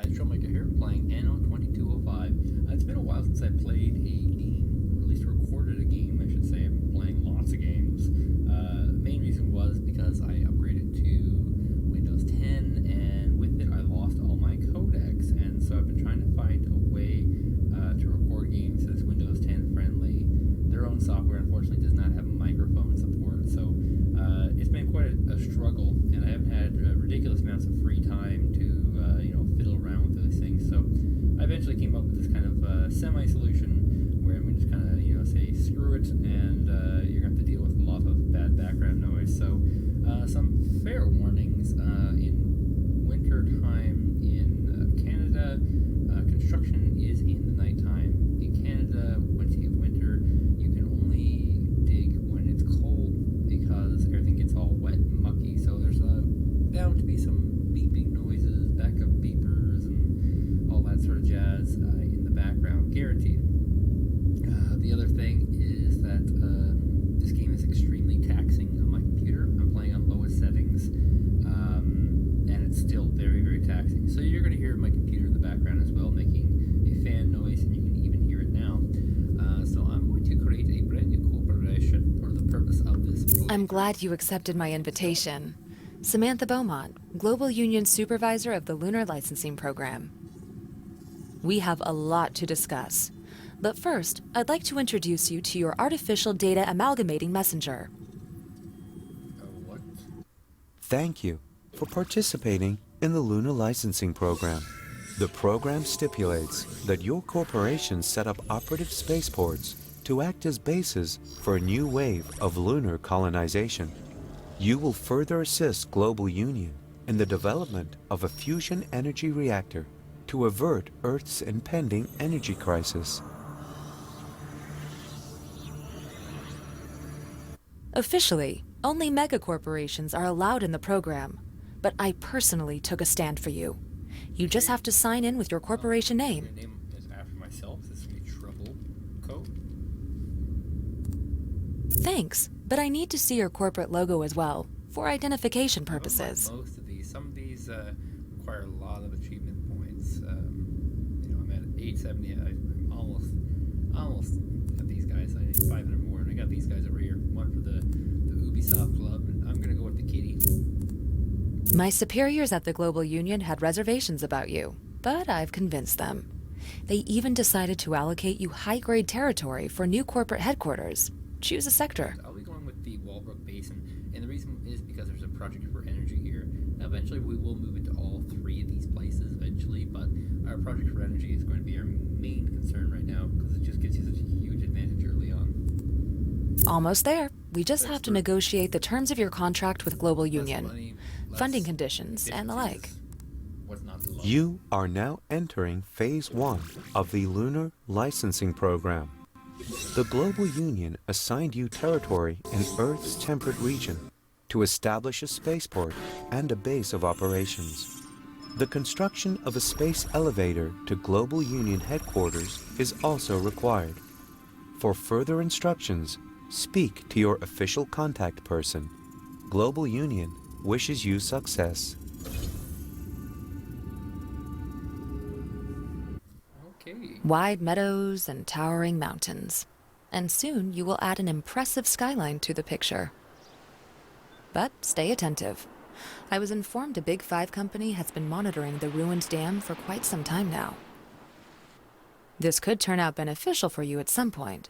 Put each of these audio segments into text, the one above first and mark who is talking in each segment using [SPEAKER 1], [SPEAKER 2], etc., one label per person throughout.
[SPEAKER 1] guys, Troublemaker here, playing Anno 2205. It's been a while since I played a game, or at least recorded a game, I should say. I've been playing lots of games. The main reason was because I upgraded to Windows 10, and with it I lost all my codecs, and so I've been trying to find a way to record games that's Windows 10 friendly. Their own software, unfortunately, does not have microphone support, so it's been quite a struggle, and I haven't had ridiculous amounts of free time to fiddle around with those things. So I eventually came up with this kind of semi-solution where I'm going to just kind of say screw it, and you're going to have to deal with a lot of bad background noise. So some fair warnings: in winter time in Canada, construction is in the nighttime. In Canada, once you have winter, you can only dig when it's cold because everything gets all wet and mucky. So there's bound to be some beeping noises, backup beepers, and all that sort of jazz in the background, guaranteed. The other thing is that this game is extremely taxing on my computer. I'm playing on lowest settings, and it's still very, very taxing. So you're going to hear my computer in the background as well, making a fan noise, and you can even hear it now. So I'm going to create a brand new corporation for the purpose of this.
[SPEAKER 2] I'm glad you accepted my invitation. Samantha Beaumont, Global Union Supervisor of the Lunar Licensing Program. We have a lot to discuss. But first, I'd like to introduce you to your Artificial Data Amalgamating Messenger.
[SPEAKER 1] What?
[SPEAKER 3] Thank you for participating in the Lunar Licensing Program. The program stipulates that your corporation set up operative spaceports to act as bases for a new wave of lunar colonization. You will further assist Global Union in the development of a fusion energy reactor to avert Earth's impending energy crisis.
[SPEAKER 2] Officially, only megacorporations are allowed in the program, but I personally took a stand for you. You just have to sign in with your corporation name.
[SPEAKER 1] My name is after myself. This is a Trouble Co.
[SPEAKER 2] Thanks, but I need to see your corporate logo as well, for identification purposes.
[SPEAKER 1] Most of these, some of these require a lot of achievement points. I'm at 870. I'm almost at these guys. I need 500 more, and I got these guys over here. One for the Ubisoft Club, and I'm gonna go with the kitty.
[SPEAKER 2] My superiors at the Global Union had reservations about you, but I've convinced them. They even decided to allocate you high-grade territory for new corporate headquarters. Choose a sector.
[SPEAKER 1] I'll be going with the Walbrook Basin, and the reason is because there's a project for energy here. Now, eventually, we will move into all three of these places eventually, but our project for energy is going to be our main concern right now because it just gives you such a huge advantage early on.
[SPEAKER 2] Almost there. We just have to negotiate the terms of your contract with Global Union,
[SPEAKER 1] money,
[SPEAKER 2] funding conditions, and the like.
[SPEAKER 1] What's not to love?
[SPEAKER 3] You are now entering Phase 1 of the Lunar Licensing Program. The Global Union assigned you territory in Earth's temperate region to establish a spaceport and a base of operations. The construction of a space elevator to Global Union headquarters is also required. For further instructions, speak to your official contact person. Global Union wishes you success.
[SPEAKER 1] Okay.
[SPEAKER 2] Wide meadows and towering mountains. And soon you will add an impressive skyline to the picture. But stay attentive. I was informed a Big Five company has been monitoring the ruined dam for quite some time now. This could turn out beneficial for you at some point,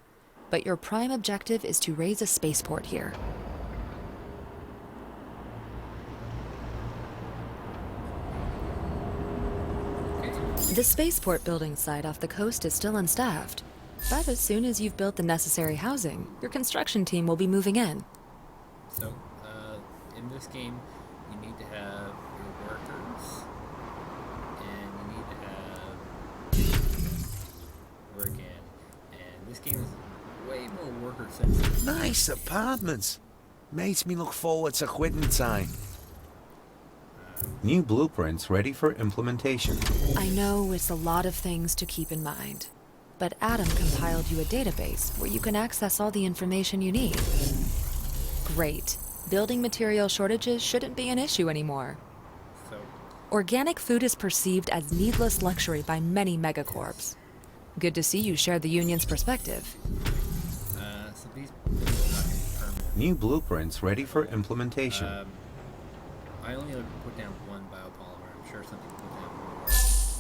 [SPEAKER 2] but your prime objective is to raise a spaceport here. The spaceport building site off the coast is still unstaffed, but as soon as you've built the necessary housing, your construction team will be moving in.
[SPEAKER 1] So, in this game, you need to have your workers, and you need to have work in. And this game is way more worker-centric.
[SPEAKER 3] Nice apartments. Makes me look forward to quitting time. New blueprints ready for implementation.
[SPEAKER 2] I know it's a lot of things to keep in mind, but Adam compiled you a database where you can access all the information you need. Great. Building material shortages shouldn't be an issue anymore.
[SPEAKER 1] So,
[SPEAKER 2] Organic food is perceived as needless luxury by many megacorps. Good to see you share the Union's perspective.
[SPEAKER 1] So these buildings are not going to be permanent.
[SPEAKER 3] New blueprints ready for implementation.
[SPEAKER 1] I only ever put down one biopolymer. I'm sure some people put down more.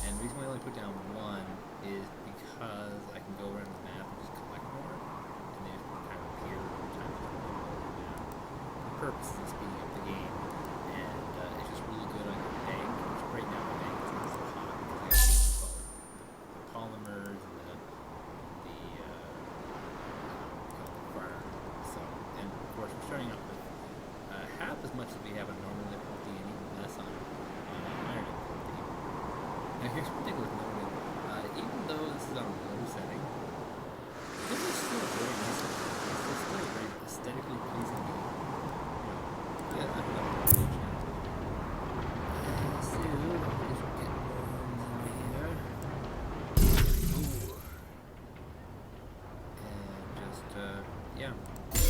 [SPEAKER 1] And the reason why I only put down one is because I can go around the map and just collect more. And they just kind of appear from time to time on the map. The purpose is speeding up the game. And it's just really good on your bank, which right now my bank is not so hot because I got to install the polymers and the fire. So, and of course we're starting out with half as much as we have on normal difficulty and even less on higher difficulty. Now here's one thing worth noting. Even though this is on a low setting, this is still very nice. It's still a very aesthetically pleasing game. Yeah, I love it. So, just get here. Ooh. And just, yeah.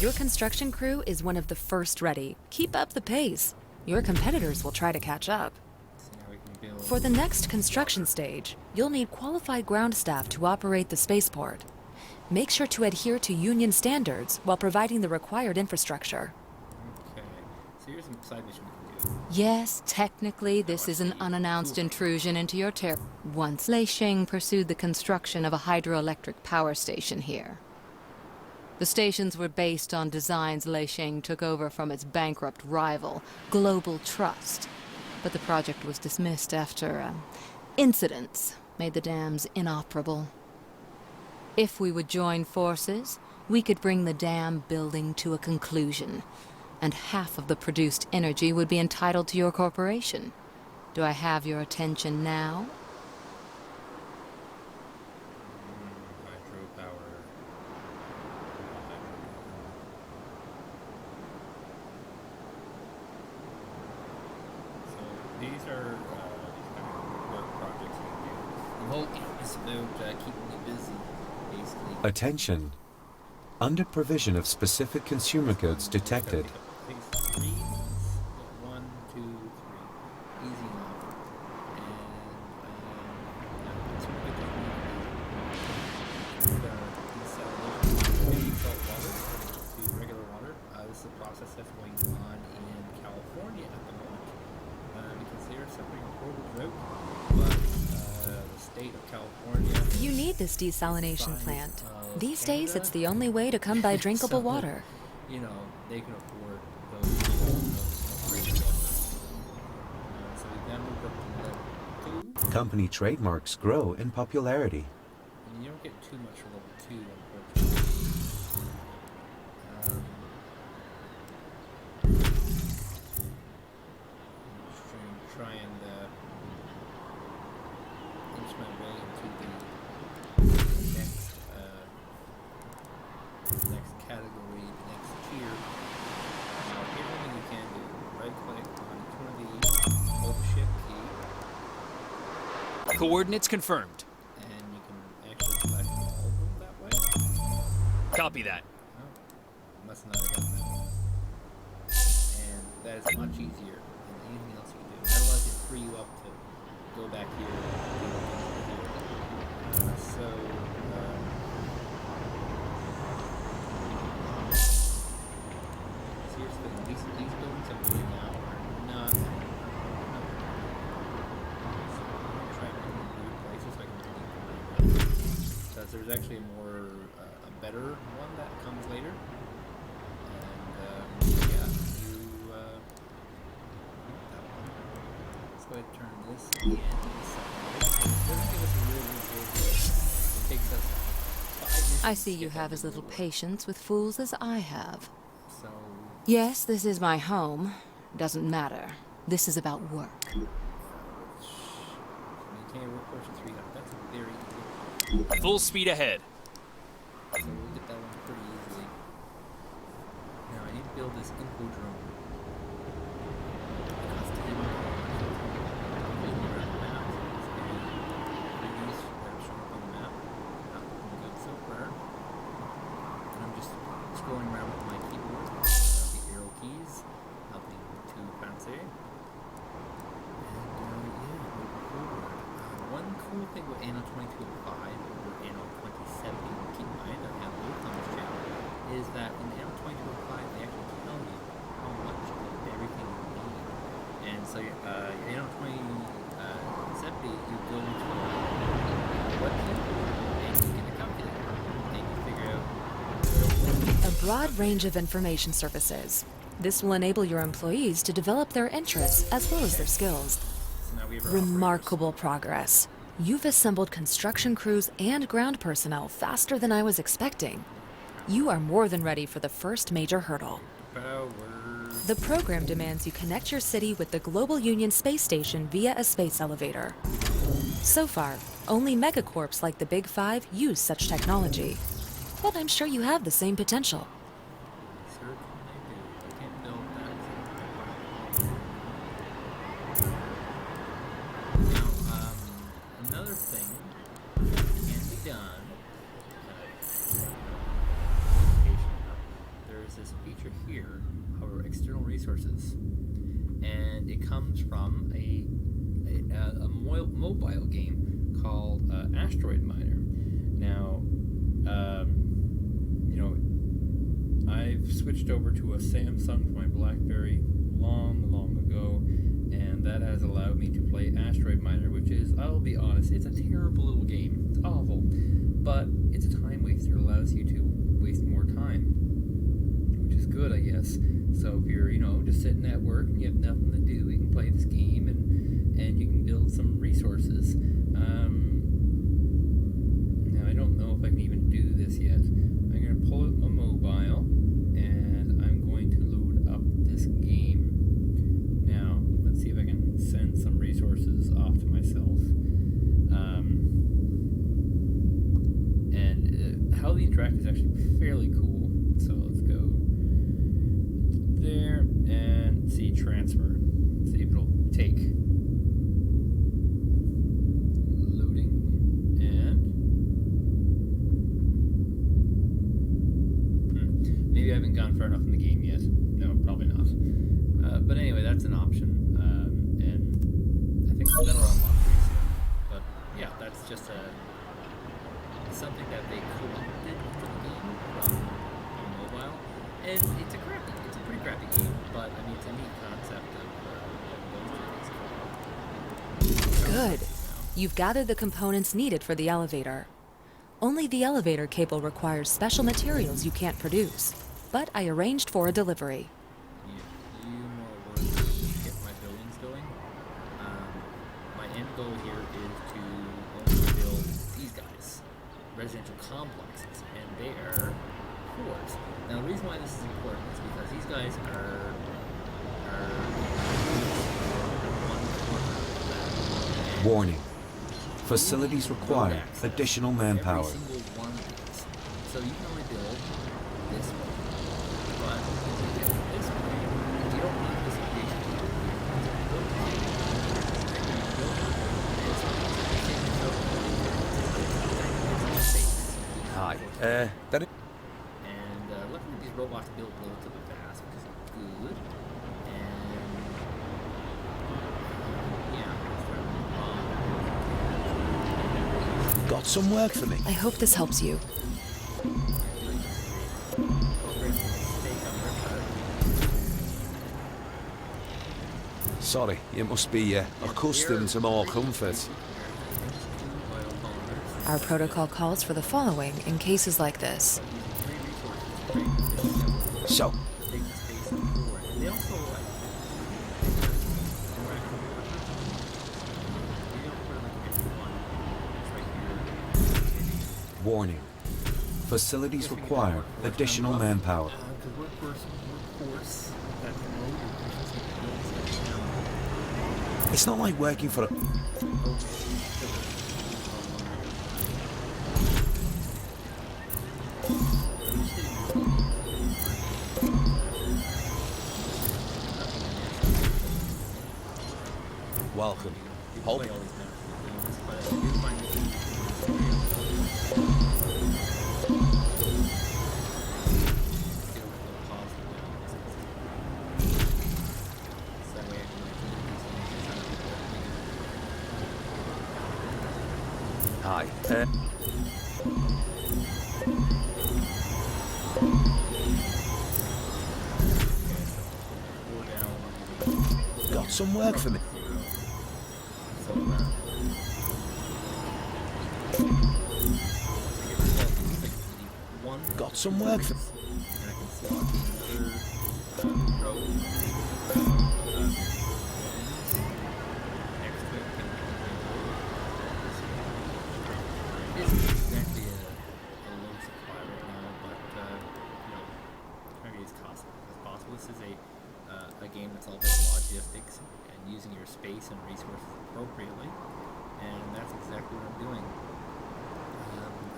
[SPEAKER 2] Your construction crew is one of the first ready. Keep up the pace. Your competitors will try to catch up.
[SPEAKER 1] See how we can build.
[SPEAKER 2] For the next construction stage, you'll need qualified ground staff to operate the spaceport. Make sure to adhere to Union standards while providing the required infrastructure.
[SPEAKER 1] Okay. So here's some side mission we can do.
[SPEAKER 4] Yes, technically, this is an unannounced intrusion into your territory. Once Leisheng pursued the construction of a hydroelectric power station here. The stations were based on designs Leisheng took over from its bankrupt rival, Global Trust. But the project was dismissed after incidents made the dams inoperable. If we would join forces, we could bring the dam building to a conclusion, and half of the produced energy would be entitled to your corporation. Do I have your attention now?
[SPEAKER 1] Hydropower. So these are kind of work projects we can do. The whole game is about keeping you busy, basically.
[SPEAKER 3] Attention. Under provision of specific consumer goods detected.
[SPEAKER 1] Phase 3 is 1, 2, 3. Easy enough. And let's get this salt water to regular water. This is a process that's going on in California at the moment because they are suffering a horrible drought. But the state of California.
[SPEAKER 2] You need this desalination
[SPEAKER 1] Size
[SPEAKER 2] plant.
[SPEAKER 1] of
[SPEAKER 2] These days,
[SPEAKER 1] Canada.
[SPEAKER 2] it's the only way to come by drinkable
[SPEAKER 1] So,
[SPEAKER 2] water.
[SPEAKER 1] You know, they can afford those upgrades. So we then move up to level 2.
[SPEAKER 3] Company trademarks grow in popularity.
[SPEAKER 1] And you don't get too much for level 2, unfortunately. I'm just try and inch my way into the next category, the next tier. Here's one thing you can do. Right click on each one of these, hold the shift key,
[SPEAKER 5] Coordinates confirmed.
[SPEAKER 1] and you can actually select all of them that way.
[SPEAKER 5] Copy that.
[SPEAKER 1] Oh, must not have gotten that one. And that is much easier than anything else you can do. That allows you to free you up to go back here and do things here. So here's the thing. These buildings I'm doing now are not. So I'm gonna try and put them in weird places so I can delete them later. Because there's actually a more a better one that comes later. And yeah, you that one. Let's go ahead and turn this and this side. It doesn't give us a real resource. It takes us 5 missions
[SPEAKER 4] I see
[SPEAKER 1] to
[SPEAKER 4] you
[SPEAKER 1] get
[SPEAKER 4] have
[SPEAKER 1] that
[SPEAKER 4] as little
[SPEAKER 1] reward.
[SPEAKER 4] patience with fools as I have.
[SPEAKER 1] So
[SPEAKER 4] Yes, this is my home. Doesn't matter. This is about work.
[SPEAKER 1] maintain workforce of 300. That's very easy.
[SPEAKER 5] Full speed ahead.
[SPEAKER 1] So we'll get that one pretty easily. Now I need to build this info drone. It costs $10. And I'm just scrolling around with my keyboard, the arrow keys, nothing too fancy. And cool thing with Anno 2205 over Anno 2070, keep in mind I have both on this channel, is that in Anno 2205 they actually tell you how much of everything you need. And so in Anno 2070 you go into a website and you get a calculator and you figure out
[SPEAKER 2] A broad range of information services. This will enable your employees to develop their interests as well as their skills.
[SPEAKER 1] so now we have our
[SPEAKER 2] Remarkable progress. You've assembled construction crews and ground personnel faster than I was expecting. You are more than ready for the first major hurdle.
[SPEAKER 1] operators.
[SPEAKER 2] The program demands you connect your city with the Global Union space station via a space elevator. So far, only megacorps like the Big Five use such technology. But I'm sure you have the same potential.
[SPEAKER 1] Certainly do. I can't build that. Now, another thing that can be done, there's this feature here, our external resources, and it comes from a mobile game called Asteroid Miner. Now, I've switched over to a Samsung for my BlackBerry long ago, and that has allowed me to play Asteroid Miner, which is, I'll be honest, it's a terrible little game. It's awful, but it's a time waster. It allows you to waste more time, which is good, I guess. So if you're, just sitting at work and you have nothing to do, you can play this game and you can build some resources. Now, I don't know if I can even do this yet. I'm going to pull out my mobile, and I'm going to load up this game. Now, let's see if I can send some resources off to myself. And how they interact is actually fairly cool. So let's go there and see transfer. See if it'll take. Loading and maybe I haven't gone far enough in the game yet. No, probably not. But anyway, that's an option, and I think that'll unlock pretty soon. But yeah, that's just something that they co-opted into the game from mobile, and it's a pretty crappy game, but I mean it's a neat concept of both of these.
[SPEAKER 2] Good. You've gathered the components needed for the elevator. Only the elevator cable requires special materials you can't produce, but I arranged for a delivery.
[SPEAKER 1] Need a few more work to get my buildings going. My end goal here is to only build these guys, residential complexes, and they are cores. Now the reason why this is important is because these guys are one quarter of that.
[SPEAKER 3] Warning. Facilities require additional manpower.
[SPEAKER 1] Every single one of these. So you can only build this one. But if you get this one, you don't need this adjacent to it.
[SPEAKER 3] Hi. That is...
[SPEAKER 1] And luckily these robots build relatively fast, which is good. And yeah,
[SPEAKER 3] got some work for me.
[SPEAKER 2] I hope this helps you.
[SPEAKER 3] Sorry, you must be accustomed to more comfort.
[SPEAKER 2] Our protocol calls for the following in cases like this.
[SPEAKER 3] So, warning. Facilities require additional manpower. It's not like working for a... Welcome. Hold.
[SPEAKER 6] Hi.
[SPEAKER 1] Go down.
[SPEAKER 6] Got some work for me.
[SPEAKER 1] So, one.
[SPEAKER 6] Got some work for me.
[SPEAKER 1] And I can slot another row next to it. It isn't exactly a low supply right now, but trying to be as cost as possible. This is a game that's all about logistics and using your space and resources appropriately, and that's exactly what I'm doing.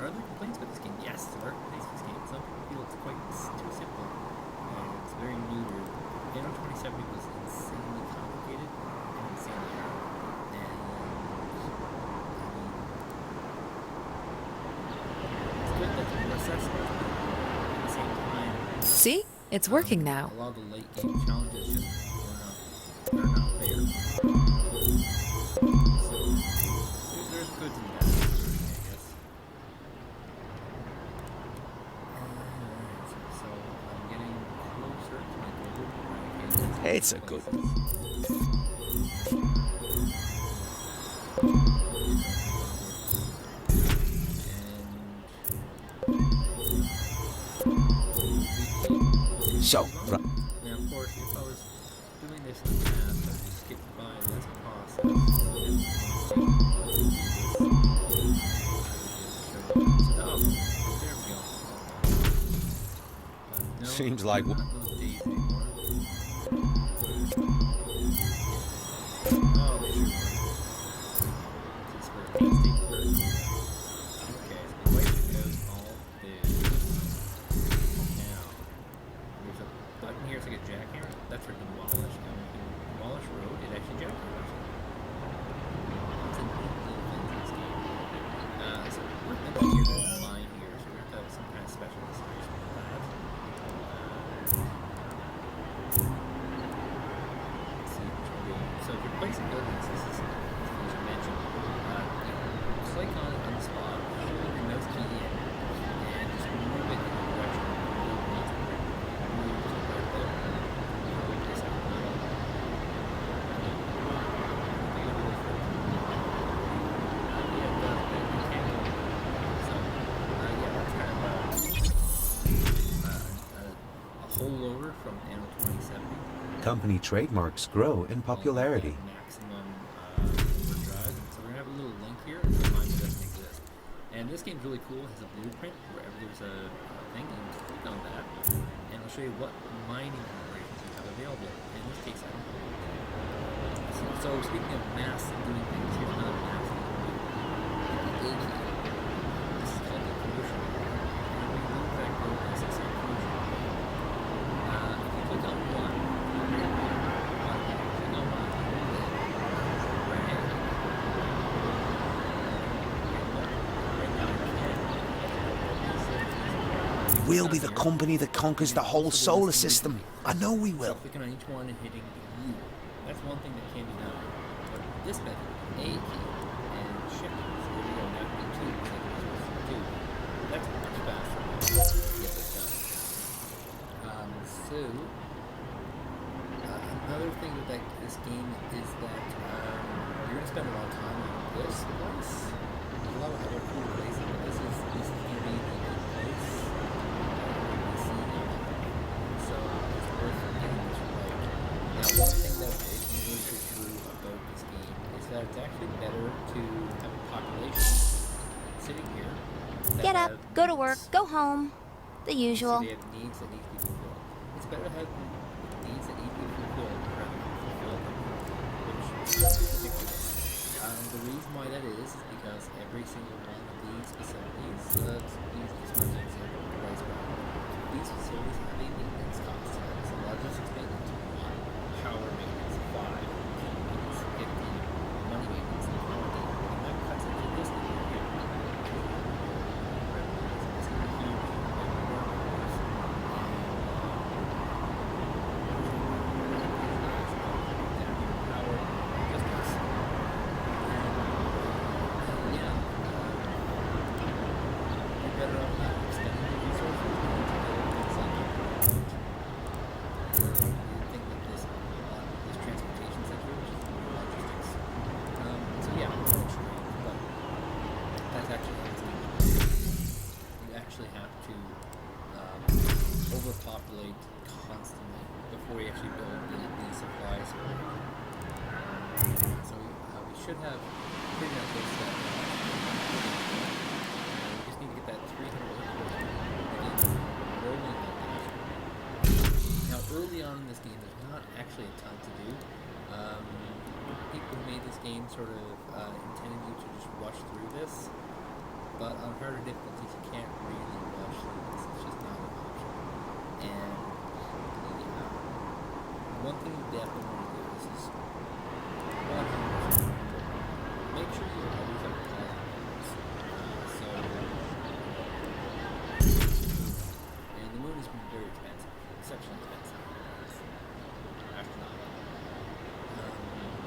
[SPEAKER 1] Are there complaints about this game? Yes, there are complaints about this game. Some people feel it's quite too simple, and it's very neutered. Anno 2070 was insanely complicated and insanely hard, and it's good that they're more accessible, but at the same time,
[SPEAKER 2] See? It's working now.
[SPEAKER 1] a lot of the late game challenges just are not there. So there's goods and bads, I guess. So I'm getting closer to my goal.
[SPEAKER 6] It's a good. So, right.
[SPEAKER 1] Now, of course, if I was doing this in the past, I would skip by this process. So now, there we go. But no,
[SPEAKER 6] Seems like-
[SPEAKER 1] not those days anymore. Oh, shoot. This is where painstaking first. Okay, so the way it goes all this. Now, there's a button here, it's like a jackhammer. That's for demolish. Now, when you can demolish road, it actually jackhammers it. It's a neat little thing in this game. So we're going to hear this line here, so we have to have some kind of special installation for that. Let's see which one we So if you're placing buildings, this is, as you mentioned, click on it on the spot, hold your mouse key in, and just move it in the direction you want to move to right there. Hold this out. Yeah, it does, but you can't go. So, yeah, that's kind of a holdover from Anno 2070.
[SPEAKER 3] Company trademarks grow in popularity.
[SPEAKER 1] Maximum overdrive. So we're gonna have a little link here and remind me it doesn't exist. And this game's really cool. It has a blueprint wherever there's a thing. You can just click on that, and it'll show you what mining operations you have available. In this case, I don't know. So speaking of mass doing things, here's another mass doing the A key. This is called the commercial. And we move that go as a commercial. If you click on one,
[SPEAKER 6] We'll be the company that conquers the whole solar system. I know we will.
[SPEAKER 1] Clicking on each one and hitting U. That's one thing that can be done. But this method, A key and shift. So there we go. Now we two. Two. That's much faster to get this done. Another thing with this game is that you're gonna spend a lot of time on this place. There's a lot of other cool places, but this is gonna be the good place. So it's worth getting this right. Now, one thing that is really true about this game is that it's actually better to have a population sitting here. that
[SPEAKER 7] Get up,
[SPEAKER 1] have
[SPEAKER 7] go to work,
[SPEAKER 1] needs.
[SPEAKER 7] go home. The
[SPEAKER 1] So
[SPEAKER 7] usual.
[SPEAKER 1] they have needs that need to be fulfilled. It's better to have needs that need to be fulfilled rather than fulfill them, which is ridiculous. The reason why that is because every single one of these facilities, these example, Rice Brown, these facilities have a maintenance cost. It's a logistics maintenance, 1, power maintenance, 5, maintenance, 15, money maintenance, 20, and that cuts into this number here. It's going to be huge. better off not extending the resources and things like that. You think that this transportation sector, which is more logistics. So yeah, it's great, but that's actually how it's needed. You actually have to overpopulate constantly before you actually build the supplies. So we should have pretty much those stats. We just need to get that 300 rolling like that. Now, early on in this game, there's not actually a ton to do. People who made this game sort of intended you to just rush through this, but on harder difficulties, you can't really rush through this. It's just not an option. And one thing you definitely want to do is just make sure you always have positive numbers. And the moon is very expensive, exceptionally expensive. Astronomical.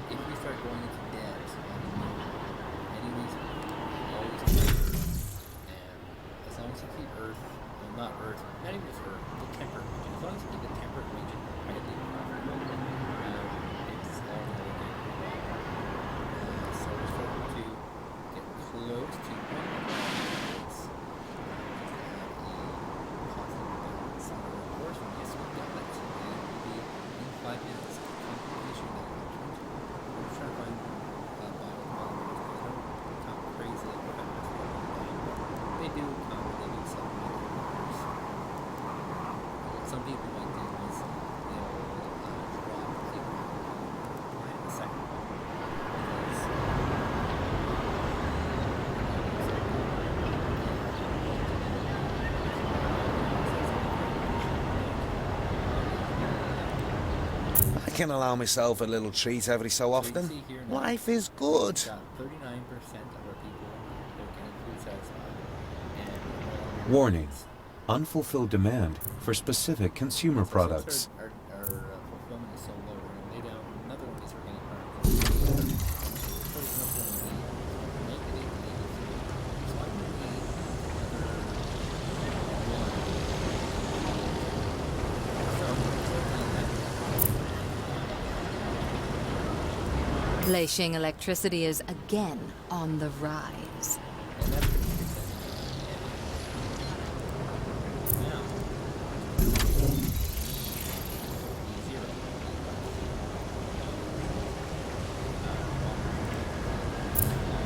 [SPEAKER 1] If we start going into debt on the moon, any reason, always temper. And as long as you keep Earth, well, not Earth, not even just Earth, the temperate region. As long as you keep the temperate region highly profitable, it's all going to work out pretty well. So we're starting to get close to one of the points. Positive balance on our course. And yes, we've got that. And we'll be in 5 minutes. Completion that option. We're trying to find biopolymers. They don't come crazy like fast. They do come. They do some polymers. What some people might do is they'll drop the plant a second one.
[SPEAKER 6] I can allow myself a little treat every so often.
[SPEAKER 1] See here now,
[SPEAKER 6] Life is good.
[SPEAKER 1] we've got 39% of our people who are getting food satisfied. And
[SPEAKER 3] Warning. Unfulfilled demand for specific consumer products.
[SPEAKER 1] Our fulfillment is so low, we're going to lay down another one of these organic particles. Put another one of these. Negative, negative. So I'm going to need another one. So I'm going to that.
[SPEAKER 4] Leishing electricity is again on the rise.
[SPEAKER 1] And that's pretty exciting. Now, zero.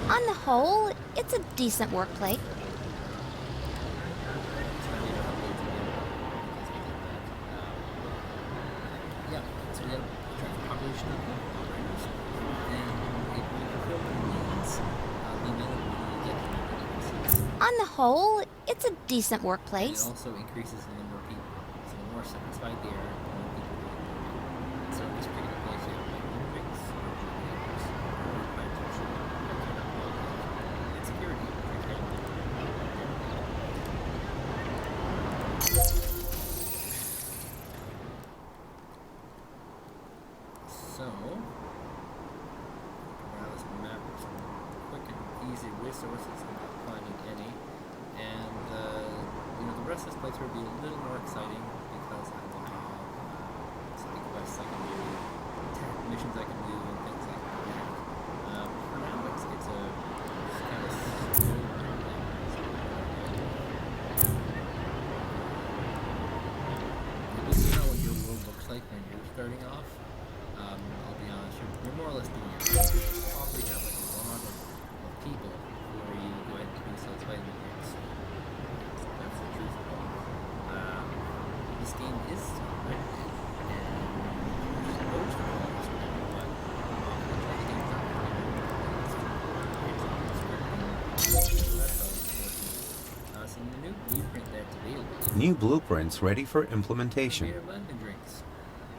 [SPEAKER 7] On the whole, it's a decent workplace.
[SPEAKER 1] Yeah, so we have a population of operators, and if we fulfill their needs, the amount of money you get from it increases.
[SPEAKER 7] On the whole, it's a decent
[SPEAKER 1] And it
[SPEAKER 7] workplace.
[SPEAKER 1] also increases the number of people. So the more satisfied they are, the more people will work. So in this particular place, you have like Olympics, engineers, plantation, and security. So, around this map with some quick and easy resources, I'm not finding any. And, the rest of this place will be a little more exciting because I will have side quests I can do, attack missions I can do, and things like that. For now, it's a just kind of slow grind down. This is not what your world looks like when you're starting off. I'll be honest, you're more or less doing it. You probably have like a lot of people before you go ahead and produce those vitamin drinks. That's the truth of it. This game is still written, and you're supposed to follow the script, but unfortunately the game's not really some new blueprint that's available.
[SPEAKER 3] New blueprints ready for implementation.
[SPEAKER 1] Creative vitamin drinks.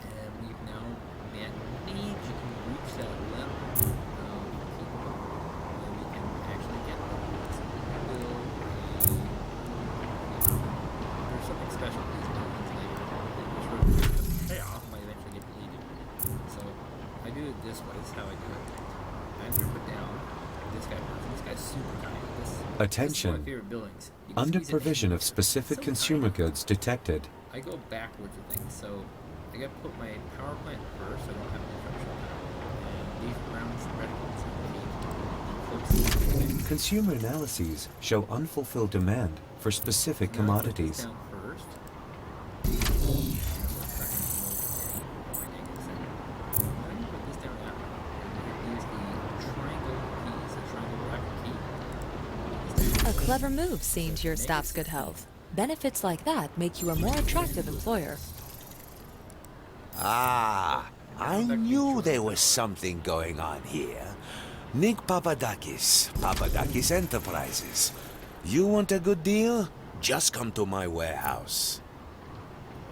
[SPEAKER 1] And we've now managed to reach that level of people where we can actually get them. So there's something special with these buildings later that sort of payoff might eventually get deleted. So I do it this way. This is how I do it. I'm going to put down this guy first. This guy's super tiny. This is
[SPEAKER 3] Attention.
[SPEAKER 1] This is one of my favorite buildings. You can
[SPEAKER 3] Under
[SPEAKER 1] squeeze it
[SPEAKER 3] provision
[SPEAKER 1] anywhere.
[SPEAKER 3] of specific
[SPEAKER 1] Sometimes
[SPEAKER 3] consumer goods detected.
[SPEAKER 1] I go backwards with things, so I gotta put my power plant first, so I don't have any functional power. And these rounds and reticles and close.
[SPEAKER 3] Consumer analyses show unfulfilled demand for specific commodities.
[SPEAKER 1] Down first.
[SPEAKER 2] A clever move seeing to your staff's good health. Benefits like that make you a more attractive employer.
[SPEAKER 6] Ah, I knew there was something going on here. Nick Papadakis Enterprises. You want a good deal? Just come to my warehouse.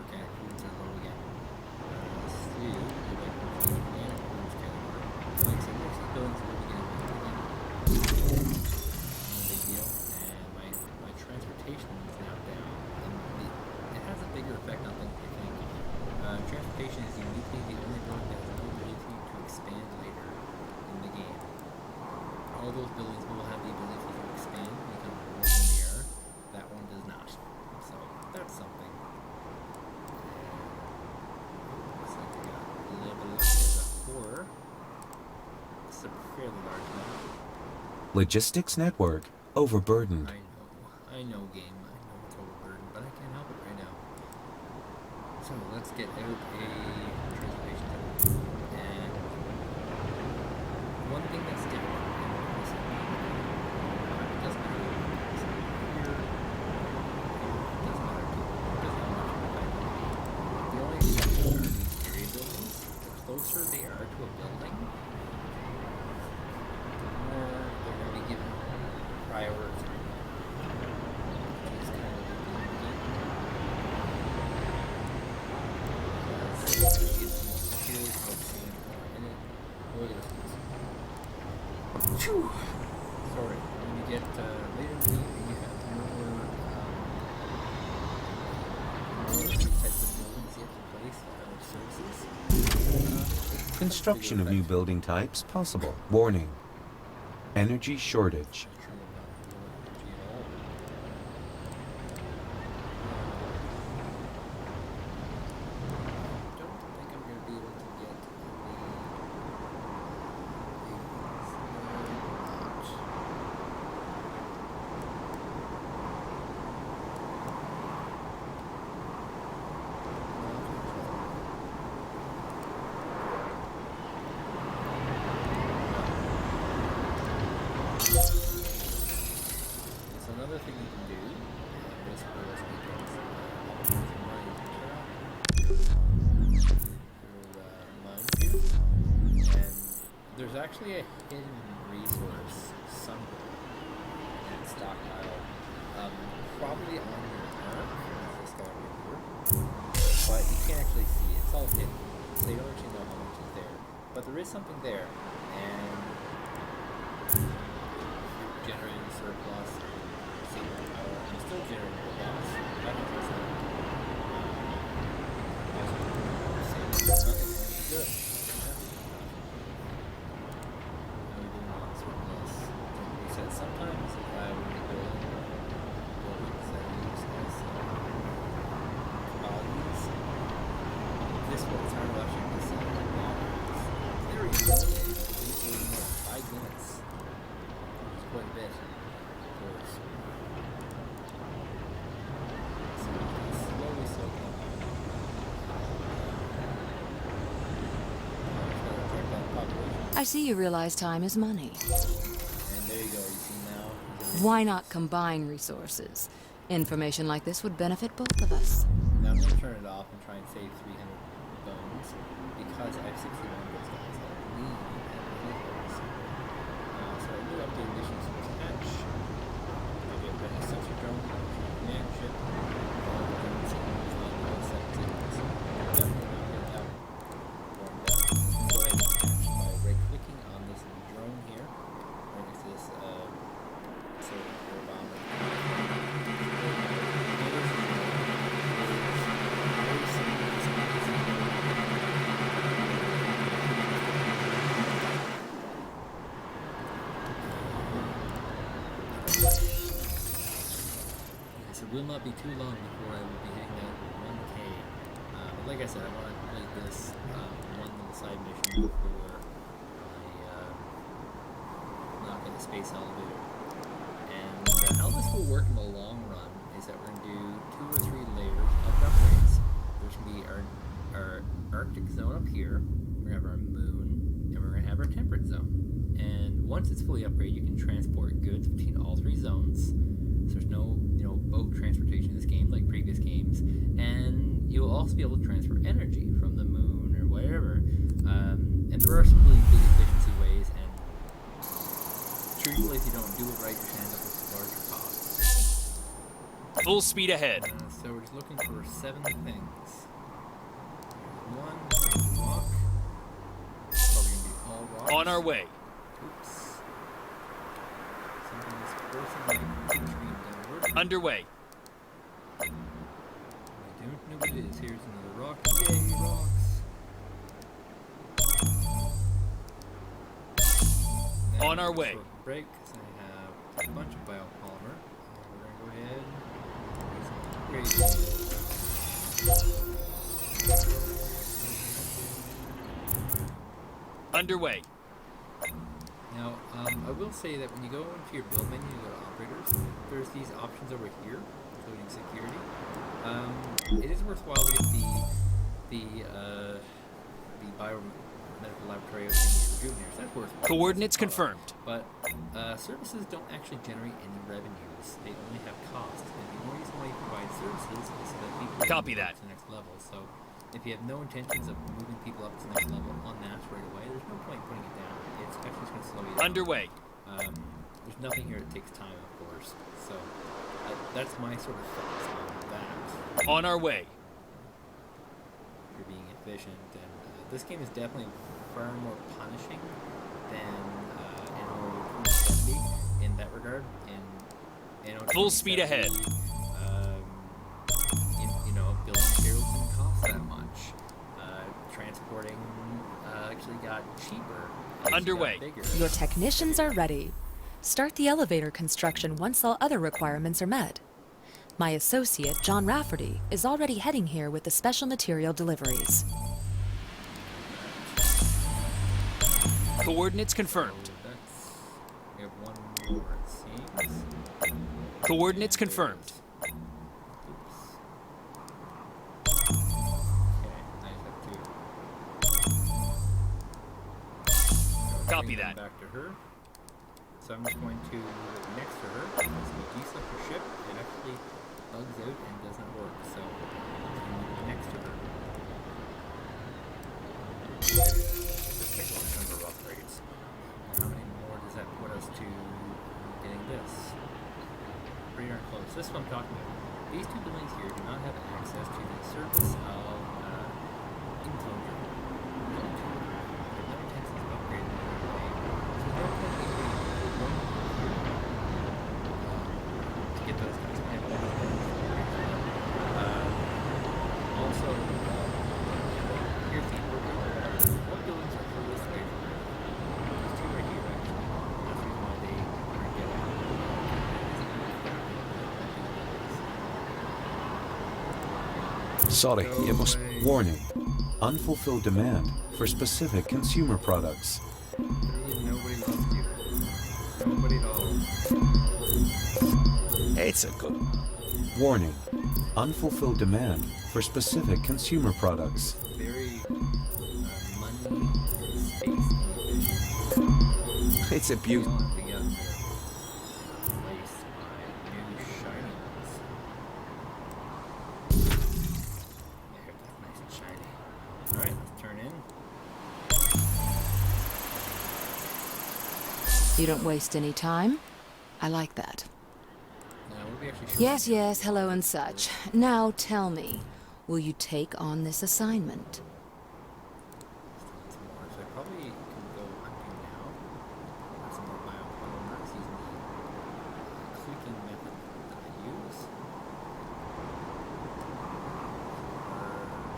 [SPEAKER 1] Okay, it's low again. Slew, like I said, most of the buildings will begin again. No big deal. And my transportation is now down. And it has a bigger effect on things, I think. Transportation is uniquely the only building that has no ability to expand later in the game. All those buildings will have the ability to expand, become more linear. That one does not. So that's something. Looks like we got a little bit of horror. It's a fairly large one.
[SPEAKER 3] Logistics network overburdened.
[SPEAKER 1] I know game. I know it's overburdened, but I can't help it right now. So let's get out a transportation center. And one thing that's different in this game, it doesn't matter here, it doesn't matter too. It doesn't have much of an effect. The only exception are these area buildings. The closer they are to a building, the more they're going to be given priority. Which is kind of the Phew. Sorry, when you get later in the game, you have more types of buildings you have to place services.
[SPEAKER 3] Construction of new building types possible. Warning. Energy shortage.
[SPEAKER 1] So another thing you can do, basically let's make it here. And there's actually a hidden resource somewhere in stockpile, probably on your arm, this guy right here, but you can't actually see it. It's all hidden, so you don't actually know how much is there. But there is something there, and generating surplus, saving power, and still generating a loss. That means it's not. Nothing good. Surplus. We said sometimes if I were to build buildings that I use as commodities, this will turn out actually be selling like that. Very easy. These are more 5 minutes. Quite a bit, of course. So slowly soaking up.
[SPEAKER 4] I see you realize time is money.
[SPEAKER 1] And there you go, you see now.
[SPEAKER 4] Why not combine resources? Information like this would benefit both of us.
[SPEAKER 1] Now I'm going to turn it off and try and save 300 bones because I have 61 of those guys that I need and vehicles. So I do update additions to this patch. I get rid of sensor drone, command ship, by right-clicking on this drone here, right next to this sort of air bomber. So it will not be too long before I will be hitting that 1K. But like I said, I want to complete this one little side mission before I knock in the space elevator. And how this will work in the long run is that we're going to do 2 or 3 layers of upgrades. There's going to be our Arctic zone up here. We're going to have our moon, and we're going to have our temperate zone. And once it's fully upgraded, you can transport goods between all 3 zones. So there's no, boat transportation in this game like previous games. And you'll also be able to transfer energy from the moon or whatever. And there are some really big efficiency ways, and truthfully, if you don't do it right, you can end up with larger costs.
[SPEAKER 5] Full speed ahead.
[SPEAKER 1] So we're just looking for 7 things. 1, rock. Probably gonna be all rocks.
[SPEAKER 5] On our way.
[SPEAKER 1] Oops. Something is forcing my tree downward.
[SPEAKER 5] Underway.
[SPEAKER 1] I don't know what it is. Here's another rock. Yay, rocks. Now
[SPEAKER 5] On our way.
[SPEAKER 1] Short break, because I have a bunch of biopolymer. We're going to go ahead and do some upgrades.
[SPEAKER 5] Underway.
[SPEAKER 1] Now, I will say that when you go into your build menu, you go to operators, there's these options over here, including security. It is worthwhile to get the biomedical laboratory of the rejuvenators. That's worthwhile.
[SPEAKER 5] Coordinates confirmed.
[SPEAKER 1] But services don't actually generate any revenues. They only have costs. And the only reason why you provide services is so that people
[SPEAKER 5] Copy
[SPEAKER 1] can
[SPEAKER 5] that.
[SPEAKER 1] to the next level. So if you have no intentions of moving people up to the next level en masse right away, there's no point putting it down. It's actually just going to slow you down.
[SPEAKER 5] Underway.
[SPEAKER 1] There's nothing here that takes time, of course. So that's my sort of thoughts on that.
[SPEAKER 5] On our way.
[SPEAKER 1] If you're being efficient, and this game is definitely far more punishing than Anno 2070 in that regard. In Anno
[SPEAKER 5] Full speed
[SPEAKER 1] 2070,
[SPEAKER 5] ahead.
[SPEAKER 1] Building materials didn't cost that much. Transporting actually got cheaper.
[SPEAKER 5] Underway.
[SPEAKER 1] Got bigger.
[SPEAKER 2] Your technicians are ready. Start the elevator construction once all other requirements are met. My associate, John Rafferty, is already heading here with the special material deliveries.
[SPEAKER 5] Coordinates confirmed.
[SPEAKER 1] We have one more, it seems.
[SPEAKER 5] Coordinates confirmed.
[SPEAKER 1] Oops. Okay, I just have to.
[SPEAKER 5] Copy
[SPEAKER 1] Bring them
[SPEAKER 5] that.
[SPEAKER 1] Back to her. So I'm just going to next to her because the Gisa her ship it actually bugs out and doesn't work. So I'm going to be next to her. Take a look at number of upgrades. How many more does that put us to getting this? Pretty darn close. This is what I'm talking about. These 2 buildings here do not have access to the surface of enclosure. They have no intentions of upgrading them in any way. So there's no point in putting one here to get those guys. I have all those buildings. Also, here's the important part. What buildings are furthest away from here? These 2 right here, actually. That's the reason why they are getting
[SPEAKER 3] Sorry,
[SPEAKER 1] Go
[SPEAKER 3] it must.
[SPEAKER 1] away.
[SPEAKER 3] Warning. Unfulfilled demand for specific consumer products.
[SPEAKER 1] Nobody loves you. Nobody at all.
[SPEAKER 6] It's a good.
[SPEAKER 3] Warning. Unfulfilled demand for specific consumer products.
[SPEAKER 1] Very money and space inefficient.
[SPEAKER 6] It's a
[SPEAKER 1] We
[SPEAKER 6] beauty.
[SPEAKER 1] all have to get replaced by new shiny ones. There, that's nice and shiny. Alright, let's turn in.
[SPEAKER 4] You don't waste any time. I like that.
[SPEAKER 1] Now, we'll be actually
[SPEAKER 4] Yes, yes, hello and such. Now tell me, will you take on this assignment?
[SPEAKER 1] Some more, so I probably can go hunting now. Have some more biopolymers using the clicking method that I use.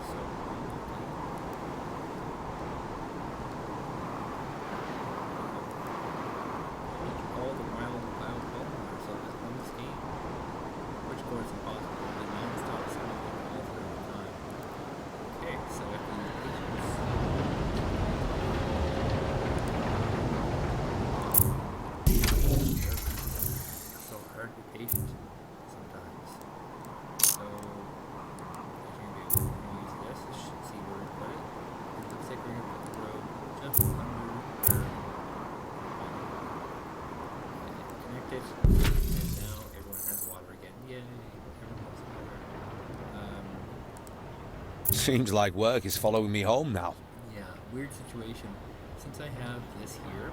[SPEAKER 1] So all the wild biopolymers of this game, which goes impatient sometimes. So, what you're going to do, we're going to use this. You should see where we put it. It looks like we're going to put the road just under where connect it. And now everyone has water again. Yay! Everyone has water.
[SPEAKER 6] Seems like work is following me home now.
[SPEAKER 1] Yeah, weird situation. Since I have this here,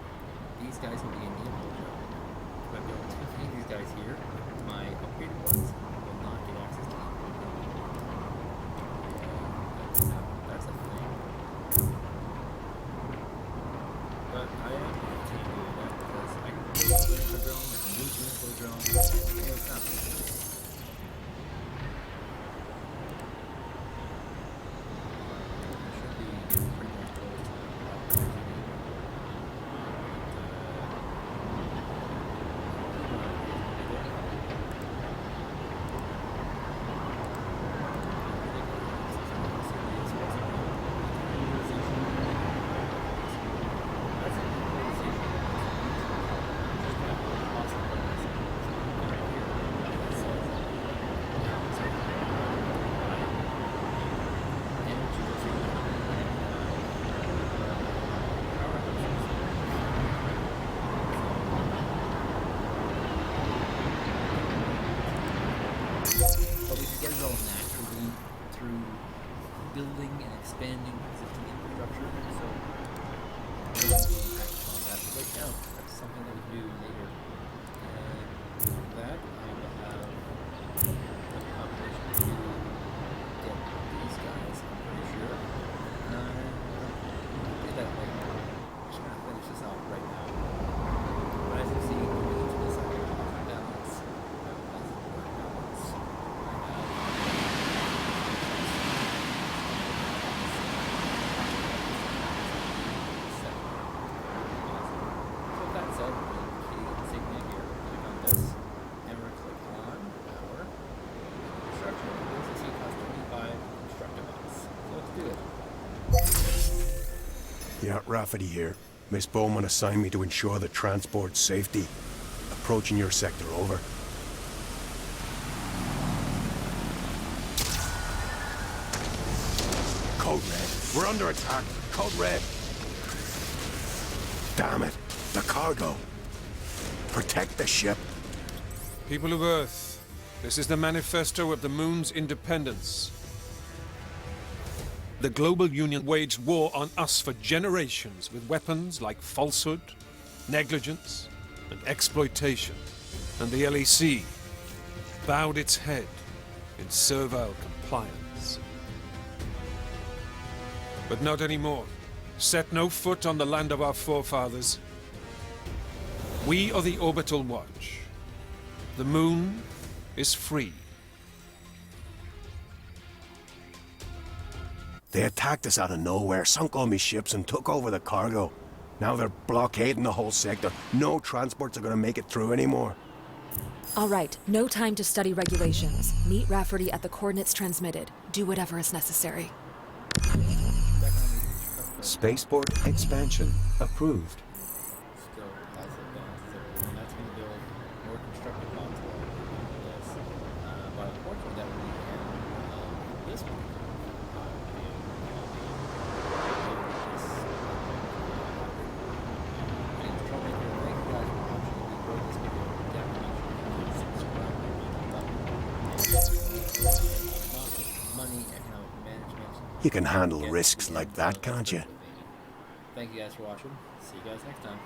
[SPEAKER 1] these guys will be in the input zone. If I build too many of these guys here, my upgraded ones will not get access to the input zone. That's a thing. But I am going to continue doing that because I can build the input zone, I can move the input zone, and it's not big. Get it all naturally through building and expanding existing infrastructure. So, act on that right now. That's something that we can do later. And with that, I will have a population to get these guys, I'm pretty sure. We'll do that later. I'm just going to finish this out right now. But as you see, moving into this, I have a balance. I have a positive work balance.
[SPEAKER 8] Yeah, Rafferty here. Miss Bowman assigned me to ensure the transport safety. Approaching your sector, over. Code Red. We're under attack. Code Red. Damn it. The cargo. Protect the ship.
[SPEAKER 9] People of Earth, this is the manifesto of the Moon's independence. The global union waged war on us for generations with weapons like falsehood, negligence, and exploitation. And the LEC bowed its head in servile compliance. But not anymore. Set no foot on the land of our forefathers. We are the Orbital Watch. The Moon is free.
[SPEAKER 8] They attacked us out of nowhere, sunk all my ships and took over the cargo. Now they're blockading the whole sector. No transports are gonna make it through anymore.
[SPEAKER 2] All right, no time to study regulations. Meet Rafferty at the coordinates transmitted. Do whatever is necessary.
[SPEAKER 3] Spaceport expansion approved.
[SPEAKER 1] Still positive balances everywhere, and that's going to build more constructive bonds along this. But unfortunately, that would leave this one. Money, economic management.
[SPEAKER 8] You can handle risks like that, can't you?
[SPEAKER 1] Thank you guys for watching. See you guys next time.